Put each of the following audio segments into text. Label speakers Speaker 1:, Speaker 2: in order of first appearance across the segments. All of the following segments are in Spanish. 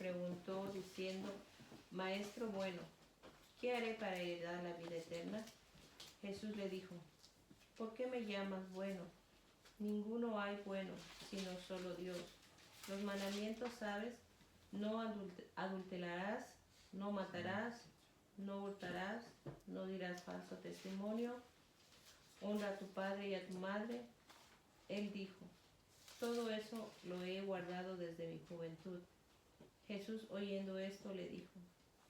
Speaker 1: preguntó diciendo: Maestro bueno, ¿qué haré para heredar la vida eterna? Jesús le dijo: ¿por qué me llamas bueno? Ninguno hay bueno, sino solo Dios. Los mandamientos sabes: no adulterarás, no matarás, no hurtarás, no dirás falso testimonio, honra a tu padre y a tu madre. Él dijo: todo eso lo he guardado desde mi juventud. Jesús, oyendo esto, le dijo: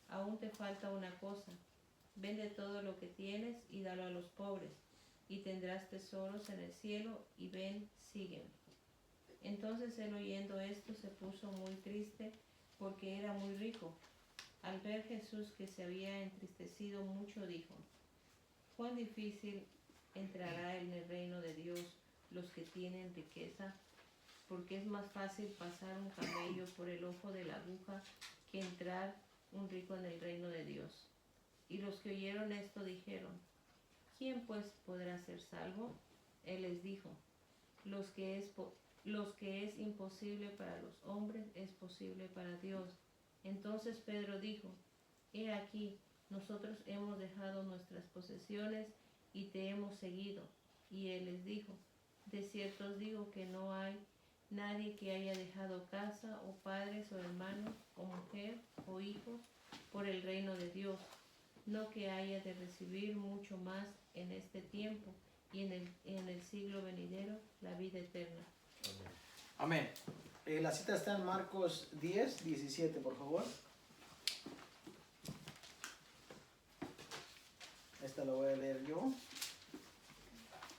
Speaker 1: aún te falta una cosa. Vende todo lo que tienes y dalo a los pobres, y tendrás tesoros en el cielo, y ven, sígueme. Entonces él, oyendo esto, se puso muy triste, porque era muy rico. Al ver Jesús que se había entristecido mucho, dijo: cuán difícil entrará en el reino de Dios los que tienen riqueza, porque es más fácil pasar un camello por el ojo de la aguja que entrar un rico en el reino de Dios. Y los que oyeron esto dijeron: ¿quién pues podrá ser salvo? Él les dijo: los que es imposible para los hombres es posible para Dios. Entonces Pedro dijo: he aquí, nosotros hemos dejado nuestras posesiones y te hemos seguido. Y él les dijo: de cierto os digo que no hay nadie que haya dejado casa, o padres, o hermanos, o mujer, o hijos, por el reino de Dios, no que haya de recibir mucho más en este tiempo y en el siglo venidero la vida eterna.
Speaker 2: Amén. La cita está en Marcos 10, 17, por favor. Esta la voy a leer yo.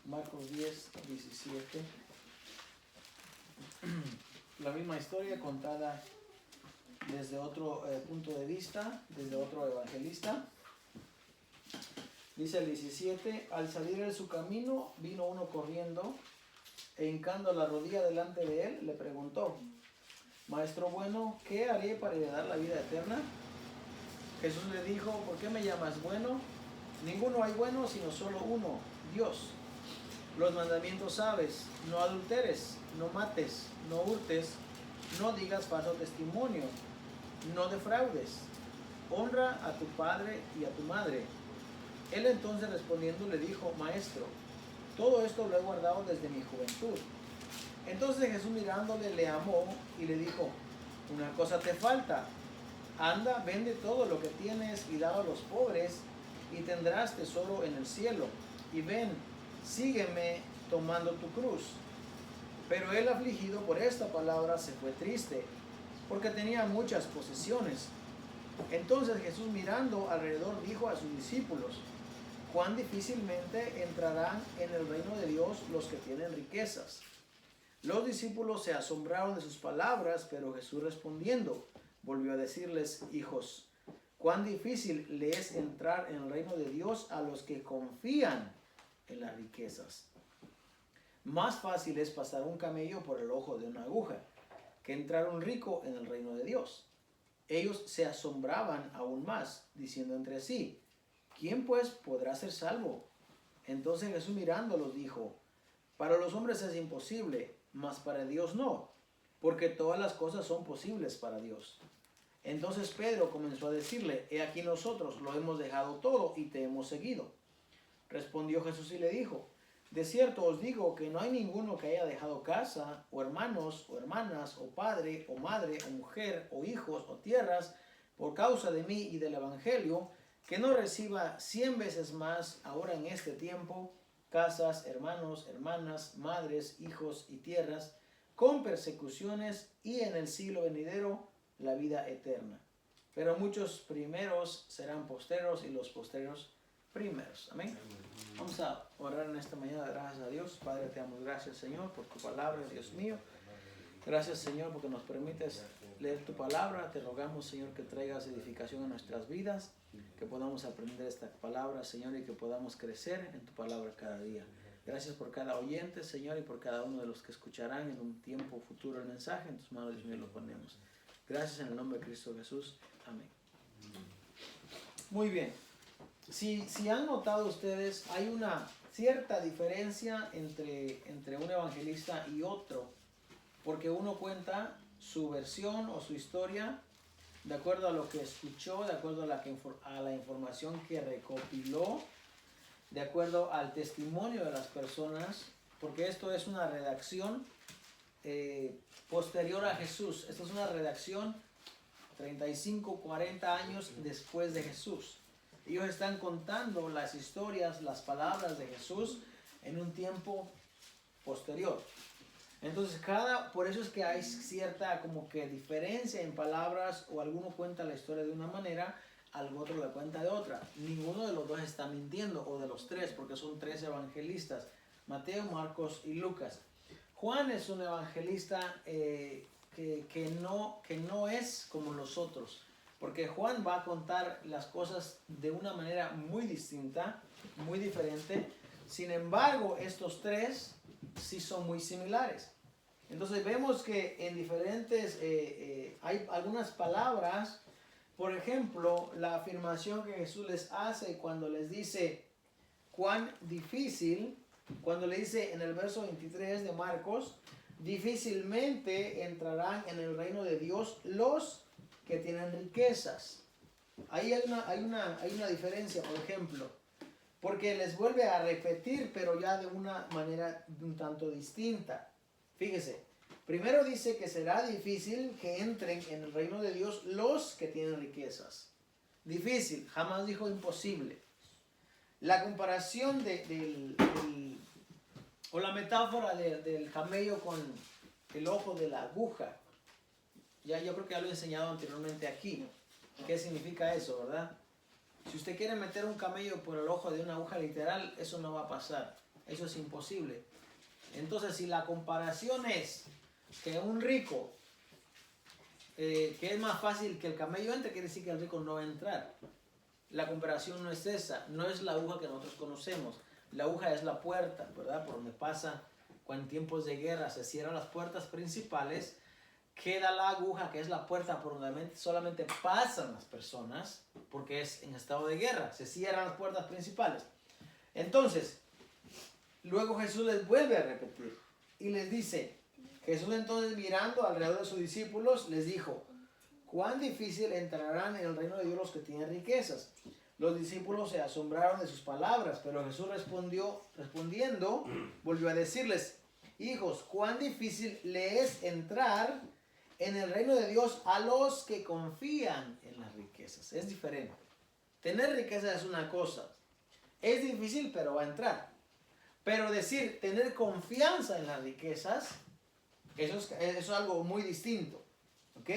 Speaker 2: Marcos 10, 17. La misma historia contada desde otro punto de vista, desde otro evangelista. Dice el 17: al salir de su camino, vino uno corriendo, e hincando la rodilla delante de él, le preguntó: Maestro bueno, ¿qué haré para heredar la vida eterna? Jesús le dijo: ¿por qué me llamas bueno? Ninguno hay bueno, sino solo uno, Dios. Los mandamientos sabes: no adulteres, no mates, no hurtes, no digas falso testimonio, no defraudes, honra a tu padre y a tu madre. Él entonces respondiendo le dijo: Maestro, todo esto lo he guardado desde mi juventud. Entonces Jesús, mirándole, le amó y le dijo: una cosa te falta. Anda, vende todo lo que tienes y dalo a los pobres, y tendrás tesoro en el cielo. Y ven, sígueme tomando tu cruz. Pero él, afligido por esta palabra, se fue triste, porque tenía muchas posesiones. Entonces Jesús, mirando alrededor, dijo a sus discípulos: cuán difícilmente entrarán en el reino de Dios los que tienen riquezas. Los discípulos se asombraron de sus palabras, pero Jesús, respondiendo, volvió a decirles: hijos, cuán difícil le es entrar en el reino de Dios a los que confían en las riquezas. Más fácil es pasar un camello por el ojo de una aguja que entrar un rico en el reino de Dios. Ellos se asombraban aún más, diciendo entre sí: ¿quién pues podrá ser salvo? Entonces Jesús, mirándolos, dijo: para los hombres es imposible, mas para Dios no, porque todas las cosas son posibles para Dios. Entonces Pedro comenzó a decirle: he aquí, nosotros lo hemos dejado todo y te hemos seguido. Respondió Jesús y le dijo: de cierto os digo que no hay ninguno que haya dejado casa, o hermanos, o hermanas, o padre, o madre, o mujer, o hijos, o tierras, por causa de mí y del evangelio, que no reciba 100 veces más ahora en este tiempo, casas, hermanos, hermanas, madres, hijos y tierras, con persecuciones, y en el siglo venidero la vida eterna. Pero muchos primeros serán postreros, y los postreros primeros. Amén. Vamos a orar en esta mañana. Gracias a Dios. Padre, te damos gracias, Señor, por tu palabra, Dios mío. Gracias, Señor, porque nos permites leer tu palabra. Te rogamos, Señor, que traigas edificación a nuestras vidas, que podamos aprender esta palabra, Señor, y que podamos crecer en tu palabra cada día. Gracias por cada oyente, Señor, y por cada uno de los que escucharán en un tiempo futuro el mensaje. En tus manos, Dios mío, lo ponemos. Gracias en el nombre de Cristo Jesús. Amén. Muy bien. Si han notado ustedes, hay una cierta diferencia entre un evangelista y otro, porque uno cuenta su versión o su historia de acuerdo a lo que escuchó, de acuerdo a la información que recopiló, de acuerdo al testimonio de las personas, porque esto es una redacción posterior a Jesús. Esto es una redacción 35, 40 años después de Jesús. Ellos están contando las historias, las palabras de Jesús en un tiempo posterior. Entonces por eso es que hay cierta como que diferencia en palabras, o alguno cuenta la historia de una manera, al otro la cuenta de otra. Ninguno de los dos está mintiendo, o de los tres, porque son tres evangelistas, Mateo, Marcos y Lucas. Juan es un evangelista que no es como los otros, porque Juan va a contar las cosas de una manera muy distinta, muy diferente. Sin embargo, estos tres sí son muy similares. Entonces vemos que en diferentes, hay algunas palabras, por ejemplo, la afirmación que Jesús les hace cuando les dice cuán difícil, cuando le dice en el verso 23 de Marcos, difícilmente entrarán en el reino de Dios los que tienen riquezas. Ahí hay una diferencia, por ejemplo, porque les vuelve a repetir, pero ya de una manera un tanto distinta. Fíjese, primero dice que será difícil que entren en el reino de Dios los que tienen riquezas. Difícil, jamás dijo imposible. La comparación o la metáfora del camello con el ojo de la aguja. Yo creo que ya lo he enseñado anteriormente aquí. ¿Qué significa eso, verdad? Si usted quiere meter un camello por el ojo de una aguja literal, eso no va a pasar. Eso es imposible. Entonces, si la comparación es que un rico, que es más fácil que el camello entre, quiere decir que el rico no va a entrar. La comparación no es esa, no es la aguja que nosotros conocemos. La aguja es la puerta, ¿verdad? Por donde pasa, cuando en tiempos de guerra se cierran las puertas principales, queda la aguja, que es la puerta por donde solamente pasan las personas, porque es en estado de guerra, se cierran las puertas principales. Entonces, luego Jesús les vuelve a repetir y les dice, Jesús entonces mirando alrededor de sus discípulos, les dijo, cuán difícil entrarán en el reino de Dios los que tienen riquezas. Los discípulos se asombraron de sus palabras, pero Jesús respondiendo, volvió a decirles, hijos, cuán difícil le es entrar en el reino de Dios a los que confían en las riquezas. Es diferente. Tener riqueza es una cosa. Es difícil, pero va a entrar. Pero decir, tener confianza en las riquezas, eso es algo muy distinto. ¿Ok?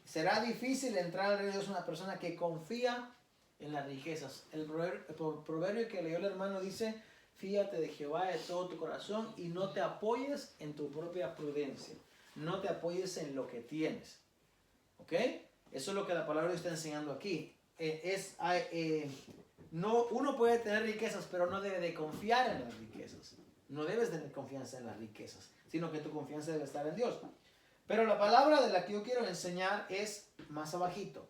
Speaker 2: Será difícil entrar al reino de Dios una persona que confía en las riquezas. El proverbio que leyó el hermano dice, fíate de Jehová de todo tu corazón y no te apoyes en tu propia prudencia. No te apoyes en lo que tienes. ¿Ok? Eso es lo que la palabra está enseñando aquí. Uno puede tener riquezas, pero no debe de confiar en las riquezas. No debes tener confianza en las riquezas, sino que tu confianza debe estar en Dios. Pero la palabra de la que yo quiero enseñar es más abajito.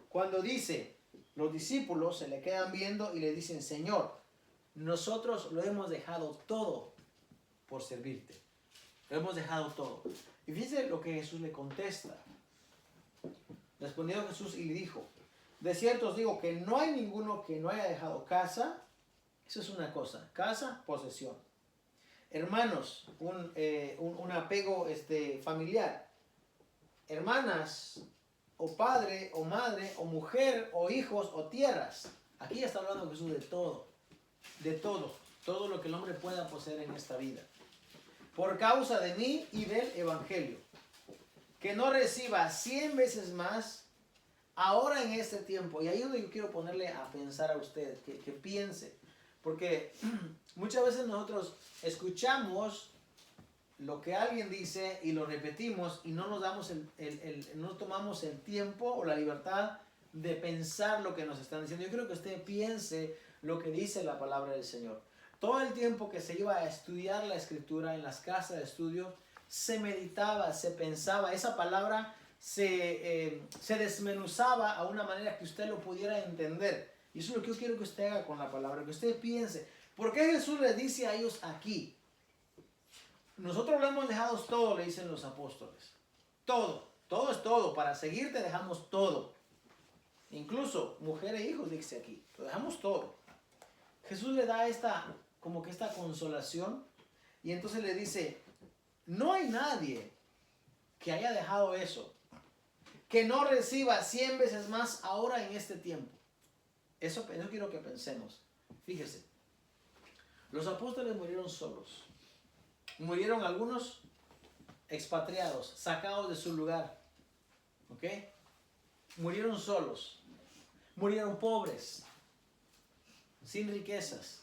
Speaker 2: Cuando dice, los discípulos se le quedan viendo y le dicen, Señor, nosotros lo hemos dejado todo por servirte. Lo hemos dejado todo. Y fíjense lo que Jesús le contesta. Respondió Jesús y le dijo, de cierto os digo que no hay ninguno que no haya dejado casa. Eso es una cosa. Casa, posesión. Hermanos, un apego familiar. Hermanas, o padre, o madre, o mujer, o hijos, o tierras. Aquí ya está hablando Jesús de todo. De todo. Todo lo que el hombre pueda poseer en esta vida. Por causa de mí y del evangelio. Que no reciba 100 veces más ahora en este tiempo. Y ahí es donde yo quiero ponerle a pensar a usted, que piense. Porque muchas veces nosotros escuchamos lo que alguien dice y lo repetimos y no nos damos no tomamos el tiempo o la libertad de pensar lo que nos están diciendo. Yo quiero que usted piense lo que dice la palabra del Señor. Todo el tiempo que se iba a estudiar la Escritura en las casas de estudio, se meditaba, se pensaba, esa palabra se desmenuzaba a una manera que usted lo pudiera entender. Y eso es lo que yo quiero que usted haga con la palabra, que usted piense. ¿Por qué Jesús les dice a ellos aquí? Nosotros lo hemos dejado todo, le dicen los apóstoles. Todo. Todo es todo. Para seguirte dejamos todo. Incluso mujer e hijos, dice aquí. Lo dejamos todo. Jesús le da esta consolación. Y entonces le dice, no hay nadie que haya dejado eso, que no reciba 100 veces más ahora en este tiempo. Eso quiero que pensemos. Fíjese, los apóstoles murieron solos. Murieron algunos expatriados, sacados de su lugar. ¿Ok? Murieron solos. Murieron pobres, sin riquezas,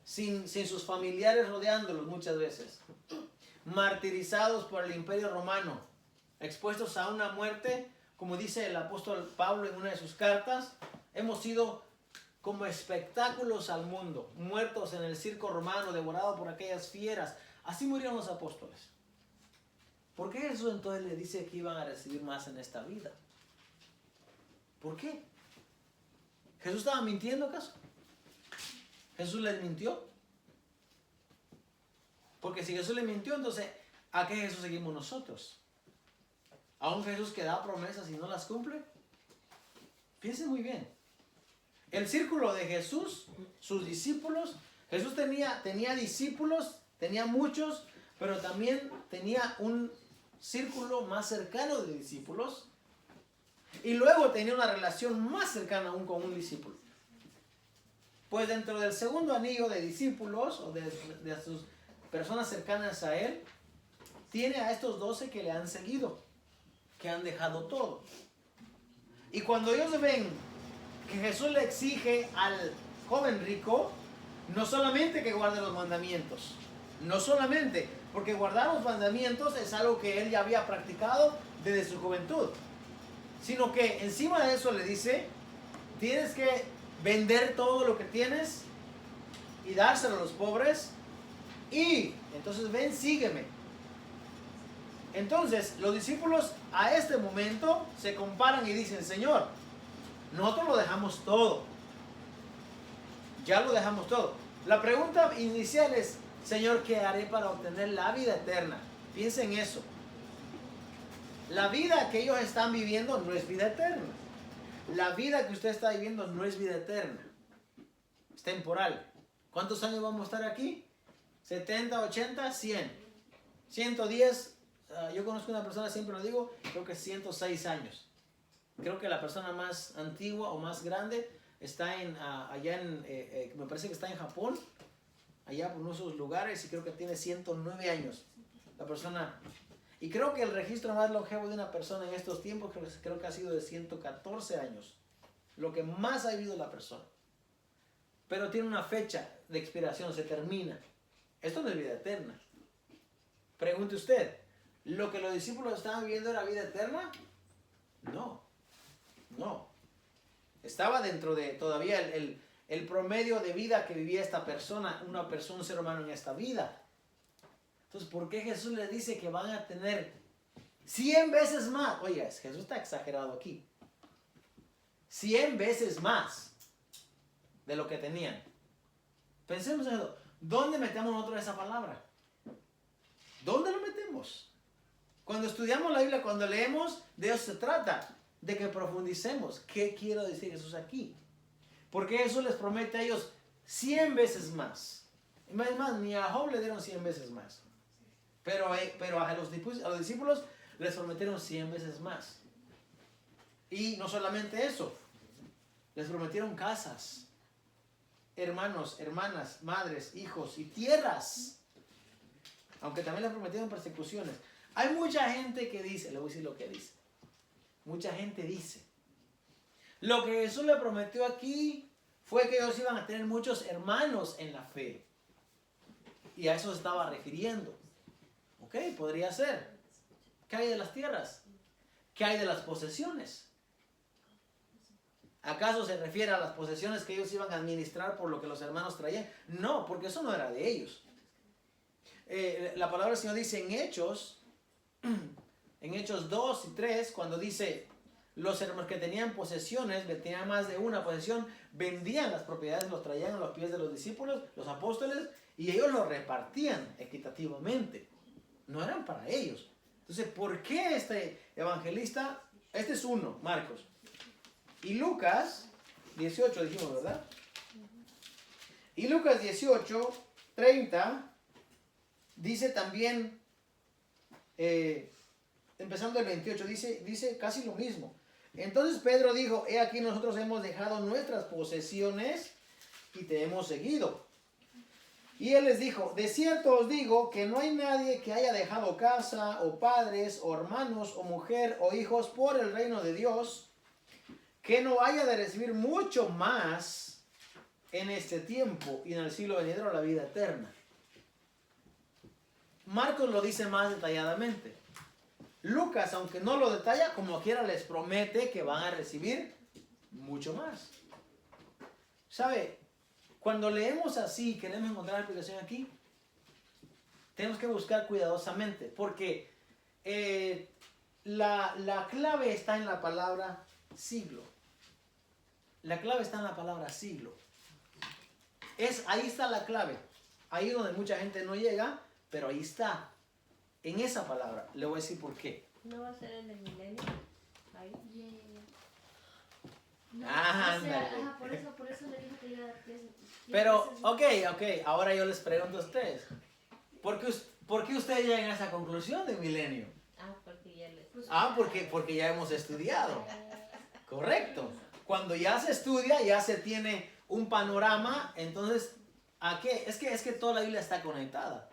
Speaker 2: sin sus familiares rodeándolos muchas veces. Martirizados por el Imperio Romano, expuestos a una muerte, como dice el apóstol Pablo en una de sus cartas, hemos sido como espectáculos al mundo, muertos en el circo romano, devorados por aquellas fieras. Así murieron los apóstoles. ¿Por qué Jesús entonces le dice que iban a recibir más en esta vida? ¿Por qué? ¿Jesús estaba mintiendo acaso? ¿Jesús les mintió? Porque si Jesús les mintió, entonces ¿a qué Jesús seguimos nosotros? ¿A un Jesús que da promesas y no las cumple? Piensen muy bien. El círculo de Jesús, sus discípulos, Jesús tenía discípulos, tenía muchos, pero también tenía un círculo más cercano de discípulos y luego tenía una relación más cercana aún con un discípulo. Pues dentro del segundo anillo de discípulos o de sus personas cercanas a él, tiene a estos 12 que le han seguido, que han dejado todo. Y cuando ellos ven que Jesús le exige al joven rico, no solamente que guarde los mandamientos, no solamente, porque guardar los mandamientos es algo que él ya había practicado desde su juventud, sino que encima de eso le dice, tienes que vender todo lo que tienes y dárselo a los pobres, y entonces ven, sígueme. Entonces los discípulos a este momento se comparan y dicen, Señor, nosotros lo dejamos todo. Ya lo dejamos todo. La pregunta inicial es, Señor, ¿qué haré para obtener la vida eterna? Piensen en eso. La vida que ellos están viviendo no es vida eterna. La vida que usted está viviendo no es vida eterna. Es temporal. ¿Cuántos años vamos a estar aquí? 70, 80, 100. 110. Yo conozco una persona, siempre lo digo, creo que 106 años. Creo que la persona más antigua o más grande está allá me parece que está en Japón, allá por unos lugares, y creo que tiene 109 años la persona. Y creo que el registro más longevo de una persona en estos tiempos creo que ha sido de 114 años, lo que más ha vivido la persona. Pero tiene una fecha de expiración, se termina. Esto no es vida eterna. Pregunte usted, ¿lo que los discípulos estaban viviendo era vida eterna? No. Estaba dentro de todavía el promedio de vida que vivía esta persona, un ser humano en esta vida. Entonces, ¿por qué Jesús les dice que van a tener 100 veces más? Oye, Jesús está exagerado aquí. 100 veces más de lo que tenían. Pensemos en eso. ¿Dónde metemos nosotros esa palabra? ¿Dónde lo metemos? Cuando estudiamos la Biblia, cuando leemos, de eso se trata, de que profundicemos. ¿Qué quiero decir Jesús aquí? Porque Jesús les promete a ellos 100 veces más. Y más, ni a Job le dieron 100 veces más. Pero a los discípulos les prometieron 100 veces más. Y no solamente eso, les prometieron casas, hermanos, hermanas, madres, hijos y tierras. Aunque también les prometieron persecuciones. Hay mucha gente que dice, le voy a decir lo que dice. Mucha gente dice, lo que Jesús le prometió aquí fue que ellos iban a tener muchos hermanos en la fe. Y a eso se estaba refiriendo. Ok, podría ser. ¿Qué hay de las tierras? ¿Qué hay de las posesiones? ¿Acaso se refiere a las posesiones que ellos iban a administrar por lo que los hermanos traían? No, porque eso no era de ellos. La palabra del Señor dice en Hechos 2 y 3, cuando dice los hermanos que tenían posesiones, tenían más de una posesión, vendían las propiedades, los traían a los pies de los discípulos, los apóstoles, y ellos los repartían equitativamente. No eran para ellos. Entonces, ¿por qué este evangelista? Este es uno, Marcos. Y Lucas 18, dijimos, ¿verdad? Y Lucas 18, 30, dice también, empezando el 28, dice casi lo mismo. Entonces Pedro dijo, he aquí nosotros hemos dejado nuestras posesiones y te hemos seguido. Y él les dijo, de cierto os digo que no hay nadie que haya dejado casa, o padres, o hermanos, o mujer, o hijos por el reino de Dios, que no haya de recibir mucho más en este tiempo y en el siglo venidero la vida eterna. Marcos lo dice más detalladamente. Lucas, aunque no lo detalla, como quiera les promete que van a recibir mucho más. ¿Sabe? Cuando leemos así y queremos encontrar la explicación aquí, tenemos que buscar cuidadosamente, porque la clave está en la palabra siglo. La clave está en la palabra siglo. Ahí está la clave. Ahí donde mucha gente no llega, pero ahí está. En esa palabra. Le voy a decir por qué.
Speaker 1: ¿No va a ser en el milenio? Ahí.
Speaker 3: No,
Speaker 2: Ah,
Speaker 3: o sea,
Speaker 2: ándale.
Speaker 3: ajá, por eso le dije que ya...
Speaker 2: Pero, ok, ahora yo les pregunto a ustedes. ¿Por qué ustedes llegan a esa conclusión de milenio?
Speaker 1: Porque ya les...
Speaker 2: Porque ya hemos estudiado. Correcto. Cuando ya se estudia, ya se tiene un panorama, entonces, ¿a qué? Es que toda la Biblia está conectada.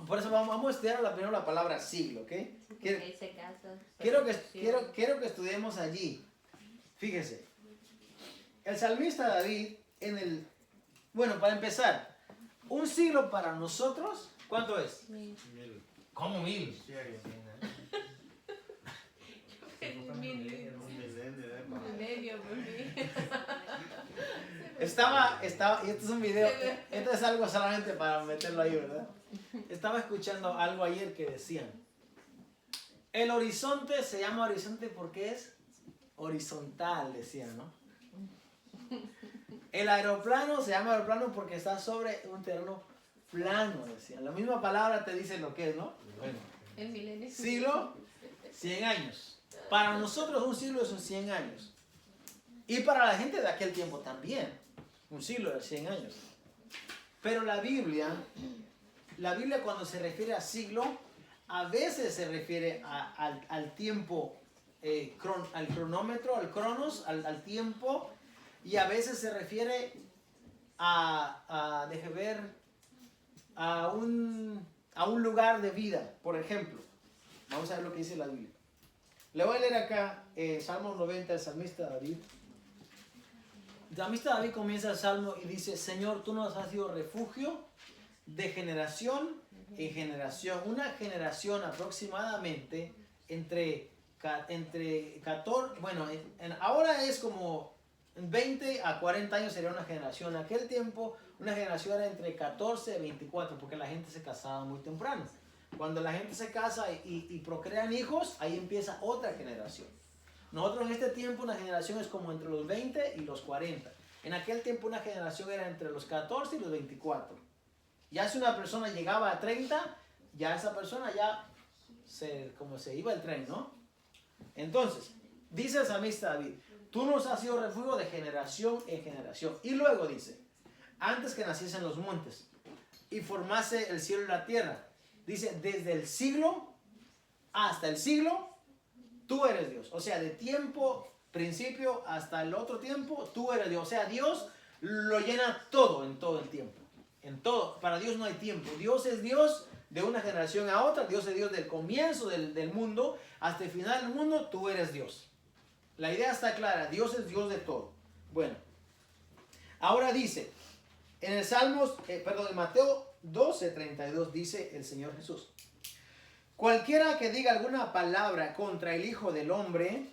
Speaker 2: Por eso vamos a estudiar primero la palabra siglo, ¿ok? Quiero que estudiemos allí. Fíjese. El salmista David, bueno, para empezar, un siglo para nosotros, ¿cuánto es?
Speaker 1: 1000.
Speaker 2: ¿Cómo 1000?
Speaker 1: Milenio,
Speaker 2: y este es un video, esto es algo solamente para meterlo ahí, ¿verdad? Estaba escuchando algo ayer que decían, el horizonte se llama horizonte porque es horizontal, decían, ¿no? El aeroplano se llama aeroplano porque está sobre un terreno plano, decían. La misma palabra te dice lo que es, ¿no? Bueno,
Speaker 1: el milenio.
Speaker 2: siglo, 100 años. Para nosotros un siglo son 100 años. Y para la gente de aquel tiempo también. Un siglo de 100 años. Pero la Biblia cuando se refiere a siglo, a veces se refiere al tiempo, al cronómetro, al cronos, al tiempo. Y a veces se refiere a un lugar de vida. Por ejemplo, vamos a ver lo que dice la Biblia. Le voy a leer acá Salmo 90, el salmista David. El salmista David comienza el salmo y dice, Señor, tú nos has sido refugio de generación en generación. Una generación aproximadamente entre 14, bueno, ahora es como 20 a 40 años sería una generación. En aquel tiempo una generación era entre 14 y 24 porque la gente se casaba muy temprano. Cuando la gente se casa y procrean hijos, ahí empieza otra generación. Nosotros en este tiempo una generación es como entre los 20 y los 40. En aquel tiempo una generación era entre los 14 y los 24. Ya si una persona llegaba a 30, ya esa persona ya como se iba el tren, ¿no? Entonces, dice el salmista David, tú nos has sido refugio de generación en generación. Y luego dice, antes que naciesen los montes y formase el cielo y la tierra. Dice, desde el siglo hasta el siglo, tú eres Dios. O sea, de tiempo, principio, hasta el otro tiempo, tú eres Dios. O sea, Dios lo llena todo en todo el tiempo. En todo. Para Dios no hay tiempo. Dios es Dios de una generación a otra. Dios es Dios del comienzo del mundo hasta el final del mundo. Tú eres Dios. La idea está clara. Dios es Dios de todo. Bueno. Ahora dice, en el en Mateo 12:32 dice el Señor Jesús. Cualquiera que diga alguna palabra contra el Hijo del Hombre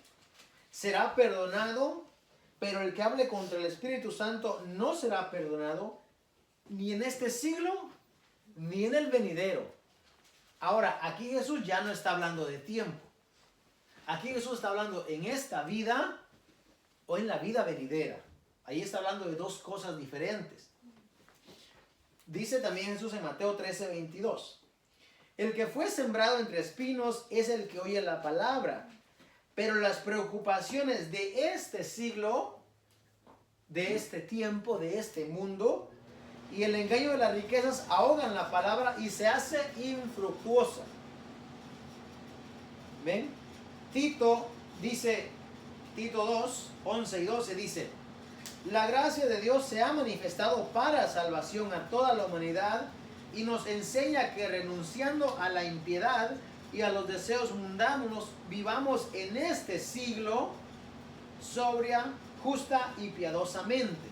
Speaker 2: será perdonado, pero el que hable contra el Espíritu Santo no será perdonado, ni en este siglo, ni en el venidero. Ahora, aquí Jesús ya no está hablando de tiempo. Aquí Jesús está hablando en esta vida o en la vida venidera. Ahí está hablando de dos cosas diferentes. Dice también Jesús en Mateo 13:22. El que fue sembrado entre espinos es el que oye la palabra, pero las preocupaciones de este siglo, de este tiempo, de este mundo, y el engaño de las riquezas ahogan la palabra y se hace infructuosa. ¿Ven? Tito dice, Tito 2, 11 y 12 dice: la gracia de Dios se ha manifestado para salvación a toda la humanidad y nos enseña que renunciando a la impiedad y a los deseos mundanos vivamos en este siglo sobria, justa y piadosamente.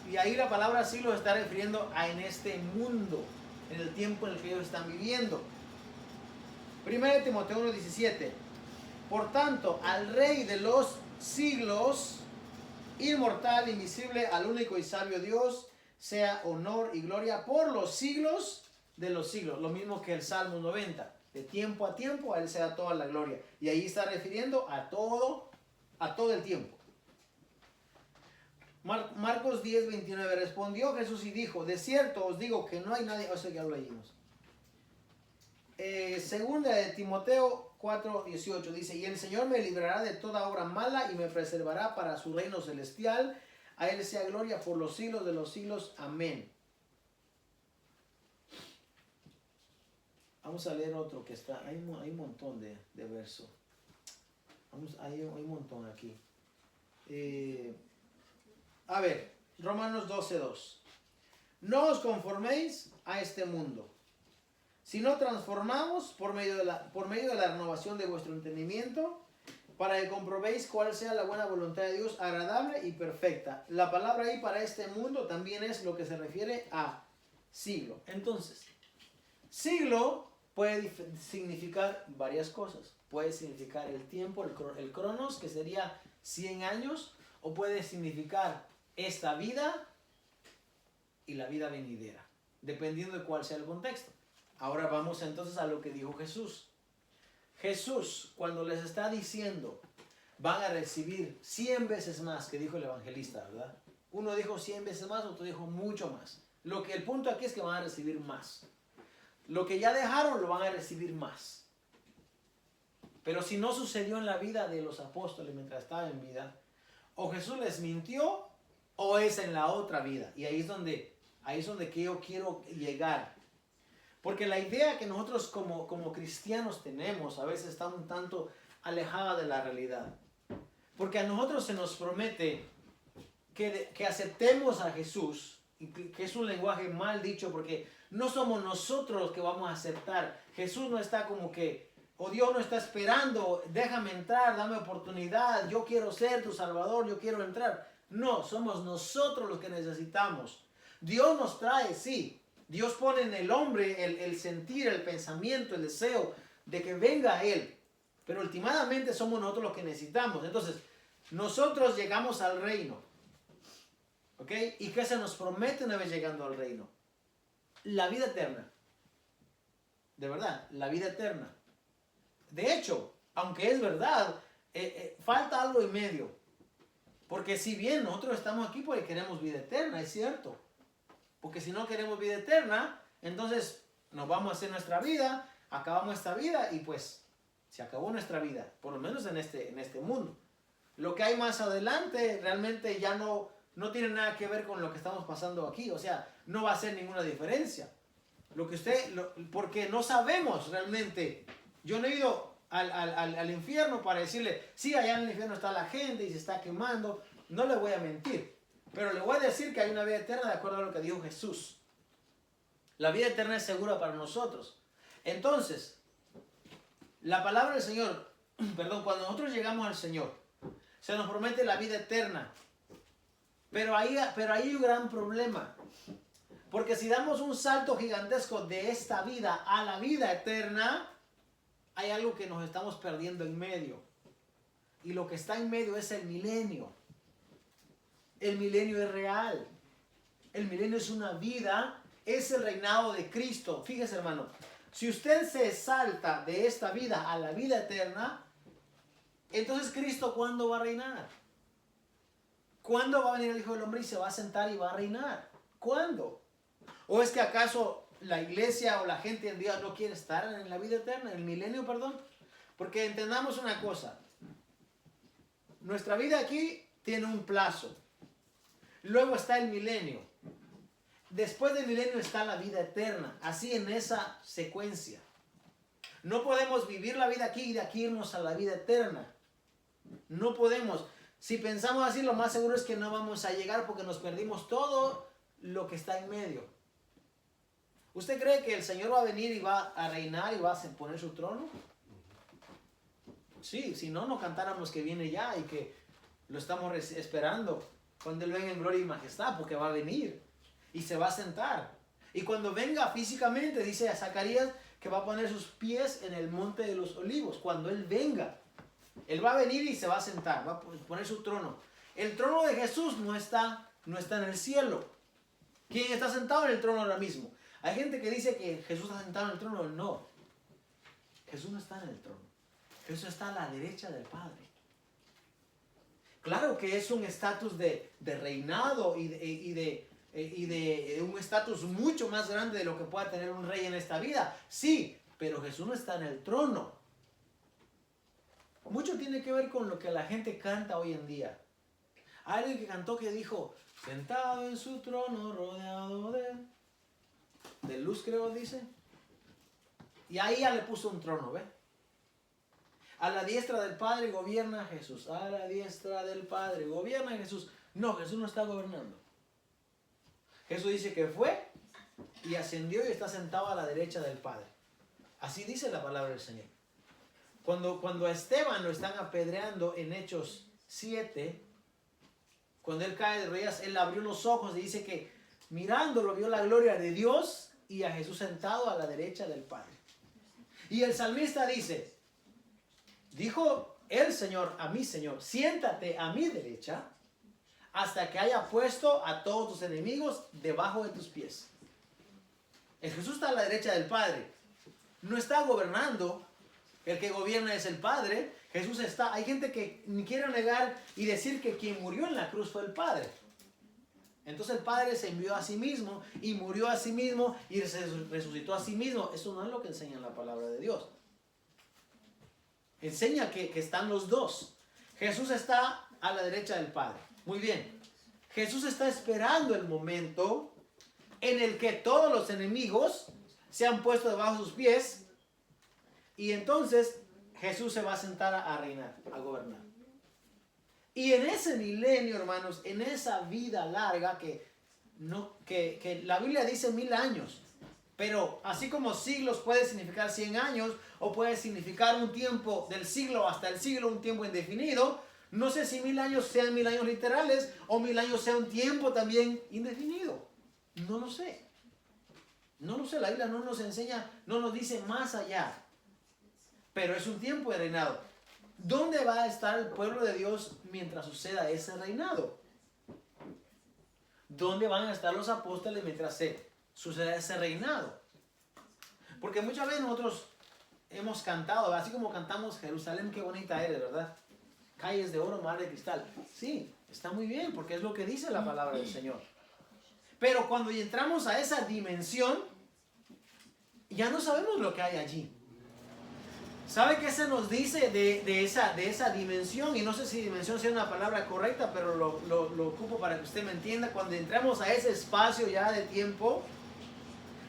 Speaker 2: Y ahí la palabra siglo se está refiriendo a en este mundo, en el tiempo en el que ellos están viviendo. 1 Timoteo 1:17. Por tanto, al Rey de los siglos, inmortal, invisible, al único y sabio Dios, sea honor y gloria por los siglos de los siglos. Lo mismo que el Salmo 90. De tiempo a tiempo, a Él sea toda la gloria. Y ahí está refiriendo a todo el tiempo. Marcos 10:29. Respondió Jesús y dijo: de cierto os digo que no hay nadie. O sea, ya lo leímos. Segunda de Timoteo 4:18 dice: y el Señor me librará de toda obra mala y me preservará para su reino celestial. A Él sea gloria por los siglos de los siglos. Amén. Vamos a leer otro que está. Hay un montón de versos. Hay un montón aquí. A ver, Romanos 12:2. No os conforméis a este mundo, sino transformamos por medio de la renovación de vuestro entendimiento, para que comprobéis cuál sea la buena voluntad de Dios, agradable y perfecta. La palabra ahí para este mundo también es lo que se refiere a siglo. Entonces, siglo puede significar varias cosas. Puede significar el tiempo, el cronos, que sería 100 años, o puede significar esta vida y la vida venidera, dependiendo de cuál sea el contexto. Ahora vamos entonces a lo que dijo Jesús. Jesús, cuando les está diciendo, van a recibir 100 veces más, que dijo el evangelista, ¿verdad? Uno dijo 100 veces más, otro dijo mucho más. El punto aquí es que van a recibir más. Lo que ya dejaron lo van a recibir más. Pero si no sucedió en la vida de los apóstoles mientras estaban en vida, o Jesús les mintió, o es en la otra vida. Y ahí es donde que yo quiero llegar. Porque la idea que nosotros como cristianos tenemos a veces está un tanto alejada de la realidad. Porque a nosotros se nos promete que aceptemos a Jesús, que es un lenguaje mal dicho, porque no somos nosotros los que vamos a aceptar. Jesús no está como que, o Dios no está esperando, déjame entrar, dame oportunidad, yo quiero ser tu Salvador, yo quiero entrar. No, somos nosotros los que necesitamos. Dios nos trae, sí. Dios pone en el hombre el sentir, el pensamiento, el deseo de que venga a Él. Pero últimamente somos nosotros los que necesitamos. Entonces, nosotros llegamos al reino. ¿Ok? ¿Y qué se nos promete una vez llegando al reino? La vida eterna. De verdad, la vida eterna. De hecho, aunque es verdad, falta algo en medio. Porque si bien nosotros estamos aquí porque queremos vida eterna, es cierto. Porque si no queremos vida eterna, entonces nos vamos a hacer nuestra vida, acabamos esta vida y pues se acabó nuestra vida, por lo menos en este mundo. Lo que hay más adelante realmente ya no tiene nada que ver con lo que estamos pasando aquí, o sea, no va a hacer ninguna diferencia. Porque no sabemos realmente. Yo no he ido al infierno para decirle, sí, allá en el infierno está la gente y se está quemando. No le voy a mentir. Pero le voy a decir que hay una vida eterna de acuerdo a lo que dijo Jesús. La vida eterna es segura para nosotros. Entonces, la palabra del Señor, cuando nosotros llegamos al Señor, se nos promete la vida eterna. Pero ahí hay un gran problema. Porque si damos un salto gigantesco de esta vida a la vida eterna, hay algo que nos estamos perdiendo en medio. Y lo que está en medio es el milenio. El milenio es real. El milenio es una vida, es el reinado de Cristo. Fíjese, hermano, si usted se salta de esta vida a la vida eterna, entonces Cristo, ¿cuándo va a reinar? ¿Cuándo va a venir el Hijo del Hombre y se va a sentar y va a reinar? ¿Cuándo? ¿O es que acaso la iglesia o la gente en Dios no quiere estar en la vida eterna, en el milenio, perdón? Porque entendamos una cosa. Nuestra vida aquí tiene un plazo. Luego está el milenio. Después del milenio está la vida eterna. Así en esa secuencia. No podemos vivir la vida aquí y de aquí irnos a la vida eterna. No podemos. Si pensamos así, lo más seguro es que no vamos a llegar porque nos perdimos todo lo que está en medio. ¿Usted cree que el Señor va a venir y va a reinar y va a poner su trono? Sí, si no, no cantáramos que viene ya y que lo estamos esperando cuando Él venga en gloria y majestad, porque va a venir y se va a sentar. Y cuando venga físicamente, dice a Zacarías que va a poner sus pies en el monte de los olivos. Cuando Él venga, Él va a venir y se va a sentar, va a poner su trono. El trono de Jesús no está en el cielo. ¿Quién está sentado en el trono ahora mismo? Hay gente que dice que Jesús está sentado en el trono. No, Jesús no está en el trono. Jesús está a la derecha del Padre. Claro que es un estatus de reinado y de un estatus mucho más grande de lo que pueda tener un rey en esta vida. Sí, pero Jesús no está en el trono. Mucho tiene que ver con lo que la gente canta hoy en día. Alguien que cantó que dijo, sentado en su trono rodeado de luz, creo dice. Y ahí ya le puso un trono, ¿ve? A la diestra del Padre gobierna Jesús. A la diestra del Padre gobierna Jesús. No, Jesús no está gobernando. Jesús dice que fue y ascendió y está sentado a la derecha del Padre. Así dice la palabra del Señor. Cuando a Esteban lo están apedreando en Hechos 7, cuando él cae de rodillas, él abrió los ojos y dice que mirándolo vio la gloria de Dios y a Jesús sentado a la derecha del Padre. Y el salmista dice, dijo el Señor a mi Señor, siéntate a mi derecha hasta que haya puesto a todos tus enemigos debajo de tus pies. El Jesús está a la derecha del Padre. No está gobernando. El que gobierna es el Padre. Jesús está. Hay gente que ni quiere negar y decir que quien murió en la cruz fue el Padre. Entonces el Padre se envió a sí mismo y murió a sí mismo y se resucitó a sí mismo. Eso no es lo que enseña la palabra de Dios. Enseña que están los dos. Jesús está a la derecha del Padre. Muy bien. Jesús está esperando el momento en el que todos los enemigos se han puesto debajo de sus pies. Y entonces Jesús se va a sentar a reinar, a gobernar. Y en ese milenio, hermanos, en esa vida larga que la Biblia dice 1000 años. Pero así como siglos puede significar 100 años o puede significar un tiempo del siglo hasta el siglo, un tiempo indefinido. No sé si 1000 años sean 1000 años literales o 1000 años sea un tiempo también indefinido. No lo sé. No lo sé, la Biblia no nos enseña, no nos dice más allá. Pero es un tiempo de reinado. ¿Dónde va a estar el pueblo de Dios mientras suceda ese reinado? ¿Dónde van a estar los apóstoles mientras suceda ese reinado? Porque muchas veces nosotros hemos cantado, así como cantamos Jerusalén, qué bonita eres, ¿verdad? Calles de oro, mar de cristal. Sí, está muy bien, porque es lo que dice la palabra del Señor. Pero cuando entramos a esa dimensión, ya no sabemos lo que hay allí. ¿Sabe qué se nos dice de esa dimensión? Y no sé si dimensión sea una palabra correcta, pero lo ocupo para que usted me entienda. Cuando entramos a ese espacio ya de tiempo,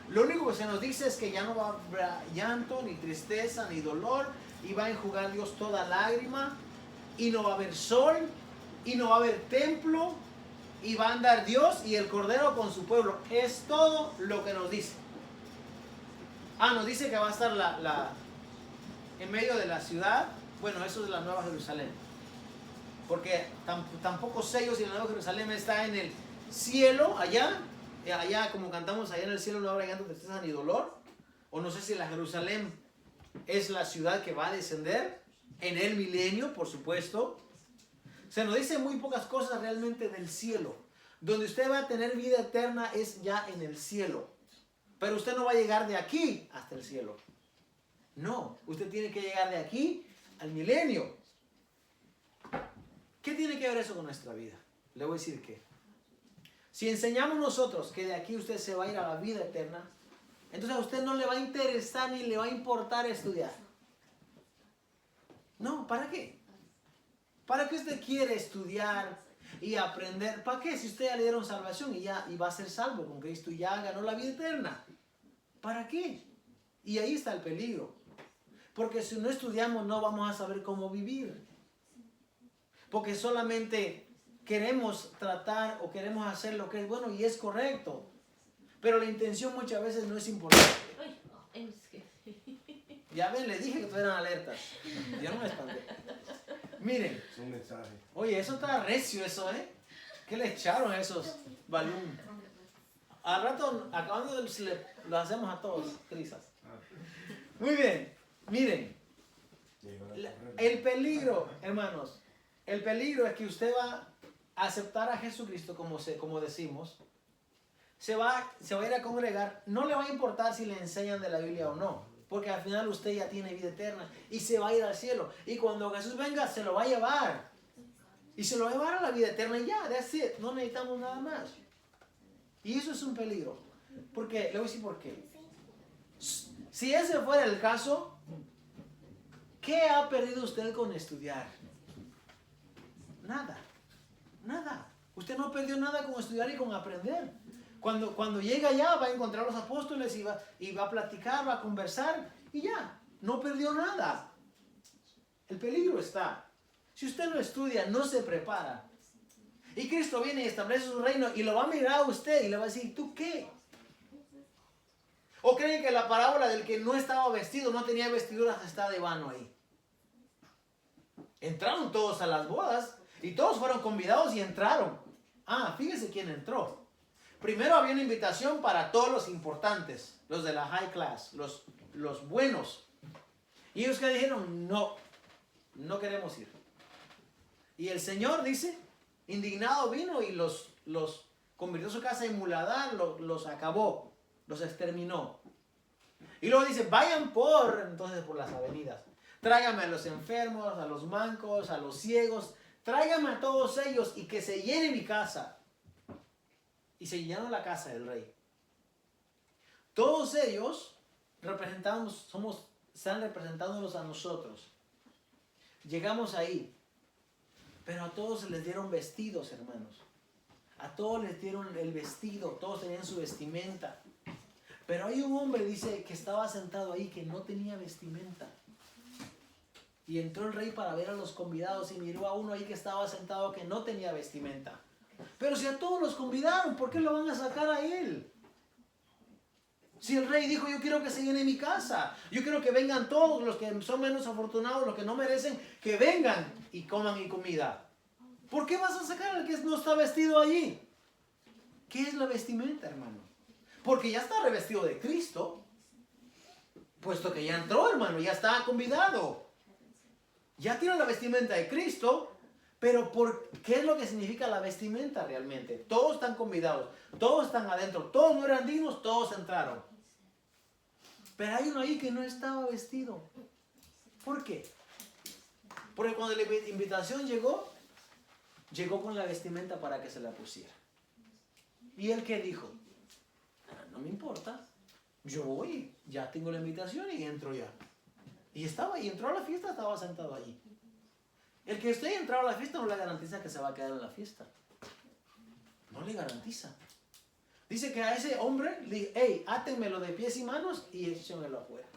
Speaker 2: lo único que se nos dice es que ya no va a haber llanto, ni tristeza, ni dolor, y va a enjugar Dios toda lágrima, y no va a haber sol, y no va a haber templo, y va a andar Dios y el Cordero con su pueblo. Es todo lo que nos dice. Nos dice que va a estar en medio de la ciudad. Bueno, eso es la Nueva Jerusalén. Porque tampoco sé yo si la Nueva Jerusalén está en el cielo, allá como cantamos, allá en el cielo no habrá llanto, tristeza ni dolor. O no sé si la Jerusalén es la ciudad que va a descender en el milenio, por supuesto. Se nos dice muy pocas cosas realmente del cielo. Donde usted va a tener vida eterna es ya en el cielo. Pero usted no va a llegar de aquí hasta el cielo. No, usted tiene que llegar de aquí al milenio. ¿Qué tiene que ver eso con nuestra vida? Le voy a decir que si enseñamos nosotros que de aquí usted se va a ir a la vida eterna, entonces a usted no le va a interesar ni le va a importar estudiar. No, ¿para qué? ¿Para qué usted quiere estudiar y aprender? ¿Para qué? Si usted ya le dieron salvación y va a ser salvo con Cristo y ya ganó la vida eterna. ¿Para qué? Y ahí está el peligro. Porque si no estudiamos no vamos a saber cómo vivir. Porque solamente queremos tratar o queremos hacer lo que es bueno y es correcto. Pero la intención muchas veces no es importante. Ya ven, les dije que todos eran alertas. Yo no me espanté. Miren.
Speaker 3: Es un mensaje.
Speaker 2: Oye, eso está recio eso, ¿eh? ¿Qué le echaron a esos balón? Al rato, acabando lo hacemos a todos, trizas. Muy bien, miren. El peligro, hermanos, el peligro es que usted va a aceptar a Jesucristo como decimos. Se va a ir a congregar, no le va a importar si le enseñan de la Biblia o no, porque al final usted ya tiene vida eterna y se va a ir al cielo. Y cuando Jesús venga, se lo va a llevar. Y se lo va a llevar a la vida eterna y ya, that's it, no necesitamos nada más. Y eso es un peligro. Porque, le voy a decir por qué. Si ese fuera el caso, ¿qué ha perdido usted con estudiar? Nada, nada. Usted no perdió nada con estudiar y con aprender. Cuando llega allá va a encontrar a los apóstoles y va a platicar, va a conversar y ya, no perdió nada. El peligro está. Si usted no estudia, no se prepara. Y Cristo viene y establece su reino y lo va a mirar a usted y le va a decir, ¿tú qué? ¿O creen que la parábola del que no estaba vestido, no tenía vestiduras, está de vano ahí? Entraron todos a las bodas y todos fueron convidados y entraron. Ah, fíjese quién entró. Primero había una invitación para todos los importantes, los de la high class, los buenos. Y ellos que dijeron, no queremos ir. Y el Señor dice, indignado vino y los convirtió a su casa en muladar, los acabó, los exterminó. Y luego dice, vayan entonces por las avenidas. Tráigame a los enfermos, a los mancos, a los ciegos. Tráigame a todos ellos y que se llene mi casa. Y se llenó la casa del rey. Todos ellos están representándonos a nosotros. Llegamos ahí. Pero a todos se les dieron vestidos, hermanos. A todos les dieron el vestido. Todos tenían su vestimenta. Pero hay un hombre, dice, que estaba sentado ahí que no tenía vestimenta. Y entró el rey para ver a los convidados y miró a uno ahí que estaba sentado que no tenía vestimenta. Pero si a todos los convidaron, ¿por qué lo van a sacar a él? Si el rey dijo, yo quiero que se llene mi casa. Yo quiero que vengan todos los que son menos afortunados, los que no merecen, que vengan y coman mi comida. ¿Por qué vas a sacar al que no está vestido allí? ¿Qué es la vestimenta, hermano? Porque ya está revestido de Cristo. Puesto que ya entró, hermano, ya está convidado. Ya tiene la vestimenta de Cristo. Pero ¿qué es lo que significa la vestimenta realmente? Todos están convidados, todos están adentro, todos no eran dignos, todos entraron. Pero hay uno ahí que no estaba vestido. ¿Por qué? Porque cuando la invitación llegó con la vestimenta para que se la pusiera. ¿Y él qué dijo? No me importa, yo voy, ya tengo la invitación y entro ya. Y entró a la fiesta, estaba sentado allí. El que esté entrado a la fiesta no le garantiza que se va a quedar en la fiesta. No le garantiza. Dice que a ese hombre le dice, hey, átenmelo de pies y manos y échenmelo afuera.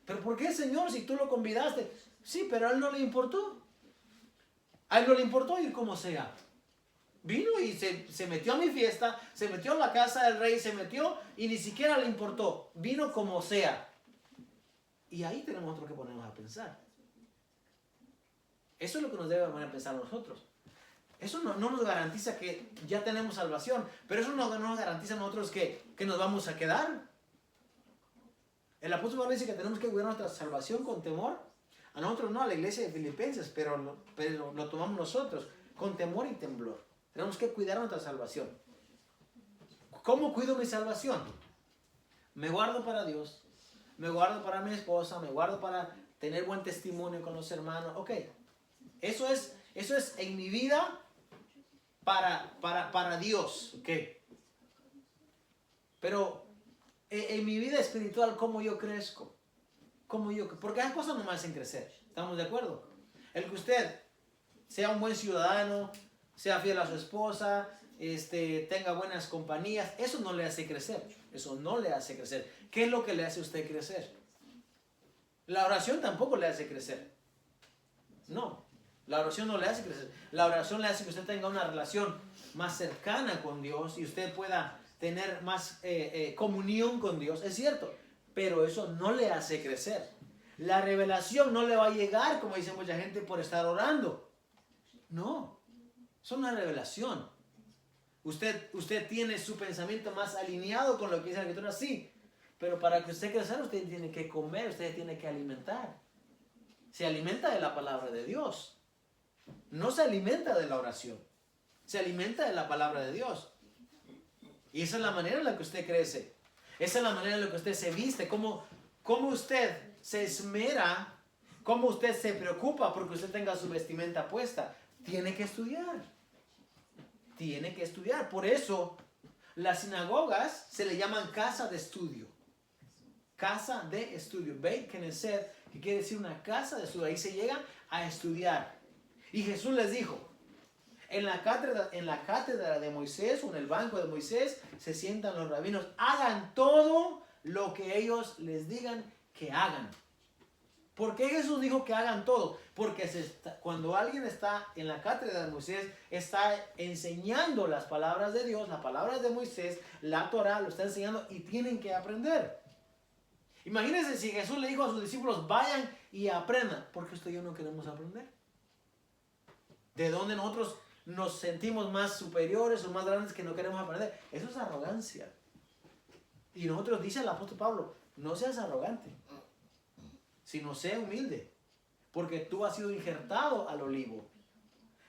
Speaker 2: ¿Pero por qué, Señor, si tú lo convidaste? Sí, pero a él no le importó. A él no le importó ir como sea. Vino y se metió a mi fiesta, se metió a la casa del rey, se metió y ni siquiera le importó. Vino como sea. Y ahí tenemos otro que ponernos a pensar. Eso es lo que nos debe poner a pensar nosotros. Eso no nos garantiza que ya tenemos salvación, pero eso no nos garantiza a nosotros que nos vamos a quedar. El apóstol Pablo dice que tenemos que cuidar nuestra salvación con temor. A nosotros no, a la iglesia de Filipenses, pero lo tomamos nosotros, con temor y temblor. Tenemos que cuidar nuestra salvación. ¿Cómo cuido mi salvación? Me guardo para Dios, me guardo para mi esposa, me guardo para tener buen testimonio con los hermanos. Ok. Eso es en mi vida para Dios, ¿ok? Pero en mi vida espiritual, cómo yo crezco. Porque hay cosas no me hacen crecer. ¿Estamos de acuerdo? El que usted sea un buen ciudadano, sea fiel a su esposa, tenga buenas compañías, eso no le hace crecer. Eso no le hace crecer. ¿Qué es lo que le hace a usted crecer? La oración tampoco le hace crecer. No, la oración no le hace crecer. La oración le hace que usted tenga una relación más cercana con Dios y usted pueda tener más comunión con Dios. Es cierto, pero eso no le hace crecer. La revelación no le va a llegar, como dice mucha gente, por estar orando. No, es una revelación. Usted tiene su pensamiento más alineado con lo que dice la Escritura, sí. Pero para que usted crezca, usted tiene que comer, usted tiene que alimentar. Se alimenta de la palabra de Dios. No se alimenta de la oración. Se alimenta de la palabra de Dios. Y esa es la manera en la que usted crece. Esa es la manera en la que usted se viste. Cómo usted se esmera. Cómo usted se preocupa porque usted tenga su vestimenta puesta. Tiene que estudiar. Tiene que estudiar. Por eso las sinagogas se le llaman casa de estudio. Casa de estudio. Beit Knesset, que quiere decir una casa de estudio. Ahí se llegan a estudiar. Y Jesús les dijo, en la cátedra de Moisés o en el banco de Moisés se sientan los rabinos. Hagan todo lo que ellos les digan que hagan. ¿Por qué Jesús dijo que hagan todo? Porque cuando alguien está en la cátedra de Moisés, está enseñando las palabras de Dios, las palabras de Moisés, la Torah, lo está enseñando y tienen que aprender. Imagínense si Jesús le dijo a sus discípulos, vayan y aprendan. ¿Por qué usted y yo no queremos aprender? ¿De dónde nosotros nos sentimos más superiores o más grandes que no queremos aprender? Eso es arrogancia. Y nosotros, dice el apóstol Pablo, no seas arrogante, sino sé humilde, porque tú has sido injertado al olivo.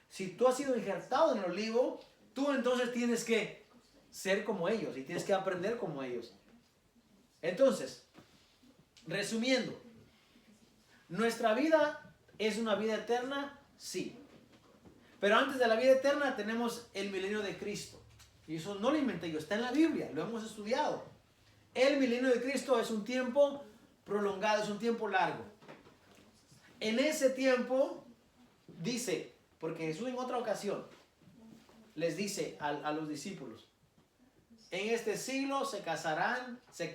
Speaker 2: Si tú has sido injertado en el olivo, tú entonces tienes que ser como ellos y tienes que aprender como ellos. Entonces, resumiendo, ¿nuestra vida es una vida eterna? Sí. Pero antes de la vida eterna tenemos el milenio de Cristo. Y eso no lo inventé yo, está en la Biblia, lo hemos estudiado. El milenio de Cristo es un tiempo prolongado, es un tiempo largo. En ese tiempo, dice, porque Jesús en otra ocasión les dice a los discípulos, en este siglo se casan, se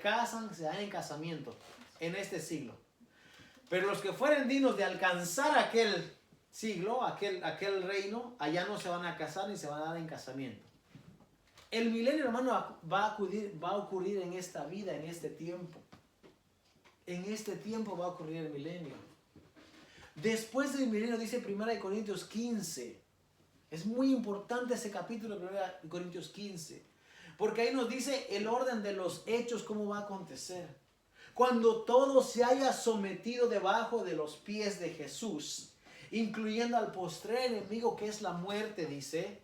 Speaker 2: dan en casamiento, en este siglo. Pero los que fueren dignos de alcanzar aquel siglo, aquel reino, allá no se van a casar ni se van a dar en casamiento. El milenio, hermano, va a ocurrir en esta vida, en este tiempo. En este tiempo va a ocurrir el milenio. Después del milenio, dice 1 Corintios 15. Es muy importante ese capítulo de 1 Corintios 15. Porque ahí nos dice el orden de los hechos, cómo va a acontecer. Cuando todo se haya sometido debajo de los pies de Jesús, incluyendo al postrer enemigo que es la muerte, dice.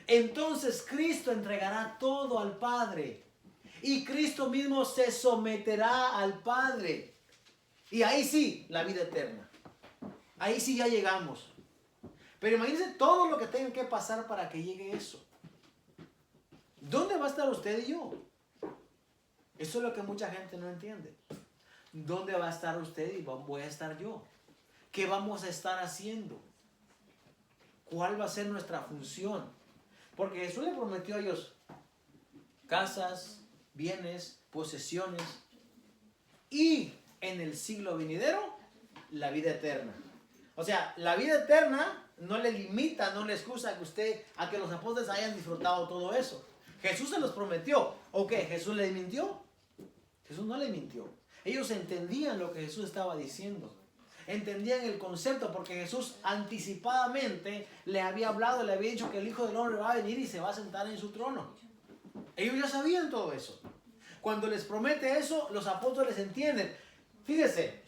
Speaker 2: Entonces Cristo entregará todo al Padre. Y Cristo mismo se someterá al Padre. Y ahí sí, la vida eterna. Ahí sí ya llegamos. Pero imagínense todo lo que tenga que pasar para que llegue eso. ¿Dónde va a estar usted y yo? Eso es lo que mucha gente no entiende. ¿Dónde va a estar usted y voy a estar yo? ¿Qué vamos a estar haciendo? ¿Cuál va a ser nuestra función? Porque Jesús le prometió a ellos casas, bienes, posesiones y en el siglo venidero la vida eterna. O sea, la vida eterna no le limita, no le excusa a que los apóstoles hayan disfrutado todo eso. Jesús se los prometió. ¿O qué? ¿Jesús les mintió? Jesús no le mintió. Ellos entendían lo que Jesús estaba diciendo. Entendían el concepto porque Jesús anticipadamente le había hablado, le había dicho que el Hijo del Hombre va a venir y se va a sentar en su trono. Ellos ya sabían todo eso. Cuando les promete eso, los apóstoles entienden. Fíjese,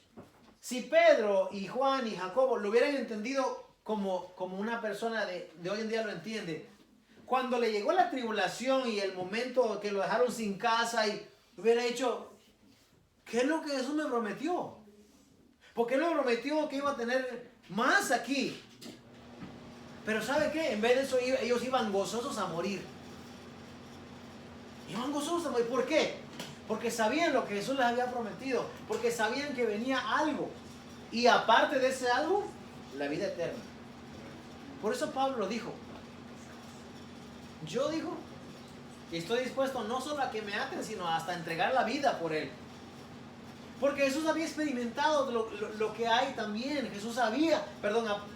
Speaker 2: si Pedro y Juan y Jacobo lo hubieran entendido como una persona de hoy en día lo entiende, cuando le llegó la tribulación y el momento que lo dejaron sin casa y hubiera dicho, ¿qué es lo que Jesús me prometió? Porque Él me prometió que iba a tener más aquí. Pero ¿sabe qué? En vez de eso ellos iban gozosos a morir. Iban gozosos a morir. ¿Por qué? Porque sabían lo que Jesús les había prometido. Porque sabían que venía algo. Y aparte de ese algo, la vida eterna. Por eso Pablo lo dijo. Yo digo, y estoy dispuesto no solo a que me aten, sino hasta entregar la vida por él. Porque Jesús había experimentado lo que hay también. Jesús sabía,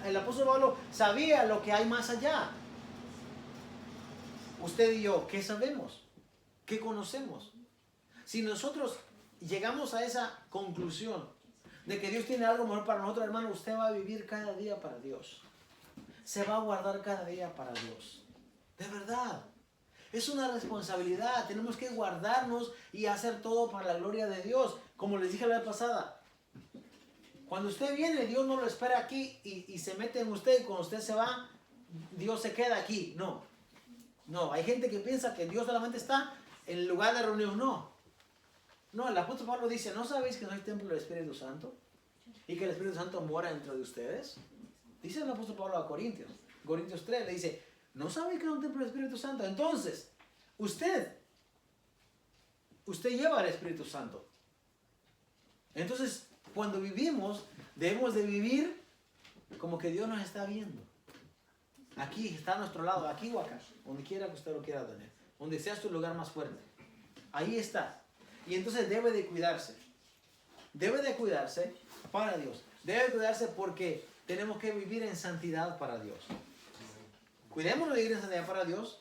Speaker 2: el apóstol Pablo sabía lo que hay más allá. Usted y yo, ¿qué sabemos? ¿Qué conocemos? Si nosotros llegamos a esa conclusión de que Dios tiene algo mejor para nosotros, hermano, usted va a vivir cada día para Dios. Se va a guardar cada día para Dios. De verdad. Es una responsabilidad. Tenemos que guardarnos y hacer todo para la gloria de Dios. Como les dije la vez pasada. Cuando usted viene, Dios no lo espera aquí y se mete en usted. Y cuando usted se va, Dios se queda aquí. No. No, hay gente que piensa que Dios solamente está en el lugar de reunión. No. No, el apóstol Pablo dice, ¿no sabéis que soy templo del Espíritu Santo? Y que el Espíritu Santo mora dentro de ustedes. Dice el apóstol Pablo a Corintios. Corintios 3 le dice, ¿no sabéis que es un templo del Espíritu Santo? Entonces, usted lleva el Espíritu Santo. Entonces, cuando vivimos, debemos de vivir como que Dios nos está viendo. Aquí, está a nuestro lado, aquí o acá, donde quiera que usted lo quiera tener. Donde sea su lugar más fuerte. Ahí está. Y entonces debe de cuidarse. Debe de cuidarse para Dios. Debe de cuidarse porque tenemos que vivir en santidad para Dios. Cuidémonos de vivir en santidad para Dios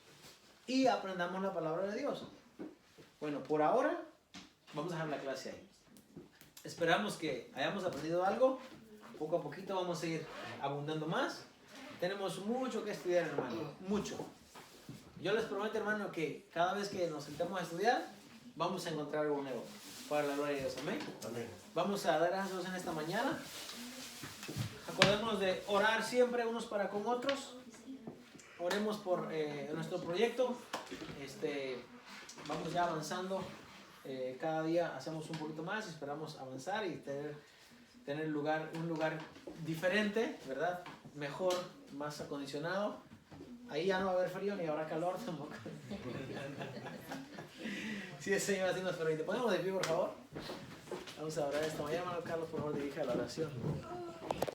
Speaker 2: y aprendamos la palabra de Dios. Bueno, por ahora vamos a dejar la clase ahí. Esperamos que hayamos aprendido algo. Poco a poquito vamos a ir abundando más. Tenemos mucho que estudiar, hermano. Mucho. Yo les prometo, hermano, que cada vez que nos sentemos a estudiar, vamos a encontrar algo nuevo. Para la gloria de Dios. Amén. Amén. Vamos a dar gracias a Dios en esta mañana. Acordémonos de orar siempre unos para con otros. Oremos por nuestro proyecto. Vamos ya avanzando. Cada día hacemos un poquito más. Esperamos avanzar y tener un lugar diferente, ¿verdad? Mejor, más acondicionado. Ahí ya no va a haber frío ni habrá calor tampoco. Sí, el Señor así nos permite. Ponemos de pie, por favor. Vamos a orar esta mañana. Hermano Carlos, por favor, dirija la oración.